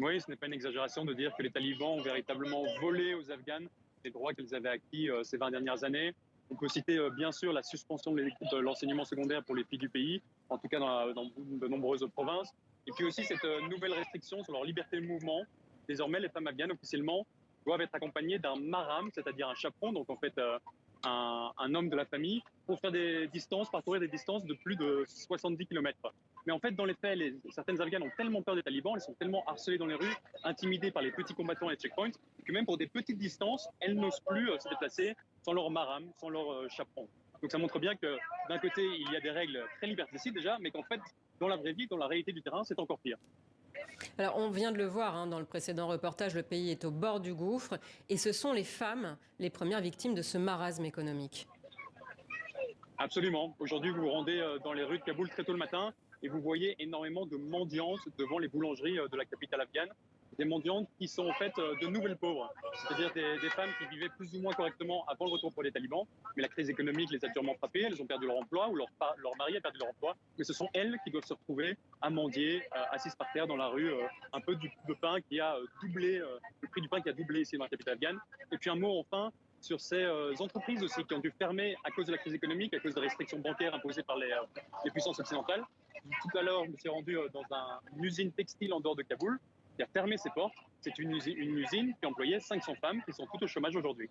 Oui, ce n'est pas une exagération de dire que les talibans ont véritablement volé aux Afghanes les droits qu'ils avaient acquis ces 20 dernières années. On peut citer bien sûr la suspension de l'enseignement secondaire pour les filles du pays, en tout cas dans de nombreuses provinces. Et puis aussi cette nouvelle restriction sur leur liberté de mouvement. Désormais, les femmes afghanes officiellement doivent être accompagnées d'un mahram, c'est-à-dire un chaperon, donc en fait un homme de la famille, pour faire parcourir des distances de plus de 70 km. Mais en fait, dans les faits, certaines Afghanes ont tellement peur des talibans, elles sont tellement harcelées dans les rues, intimidées par les petits combattants et les checkpoints, que même pour des petites distances, elles n'osent plus se déplacer sans leur mahram, sans leur chaperon. Donc ça montre bien que d'un côté, il y a des règles très liberticides déjà, mais qu'en fait, dans la vraie vie, dans la réalité du terrain, c'est encore pire. Alors, on vient de le voir dans le précédent reportage, le pays est au bord du gouffre et ce sont les femmes les premières victimes de ce marasme économique. Absolument. Aujourd'hui, vous vous rendez dans les rues de Kaboul très tôt le matin et vous voyez énormément de mendiantes devant les boulangeries de la capitale afghane. Des mendiantes qui sont en fait de nouvelles pauvres, c'est-à-dire des femmes qui vivaient plus ou moins correctement avant le retour pour les talibans, mais la crise économique les a durement frappées, elles ont perdu leur emploi ou leur mari a perdu leur emploi, mais ce sont elles qui doivent se retrouver à mendier, assises par terre dans la rue, un peu de pain qui a doublé, le prix du pain qui a doublé ici dans la capitale afghane. Et puis un mot enfin sur ces entreprises aussi qui ont dû fermer à cause de la crise économique, à cause des restrictions bancaires imposées par les puissances occidentales. Tout à l'heure, je me suis rendu dans une usine textile en dehors de Kaboul qui a fermé ses portes. C'est une usine qui employait 500 femmes qui sont toutes au chômage aujourd'hui.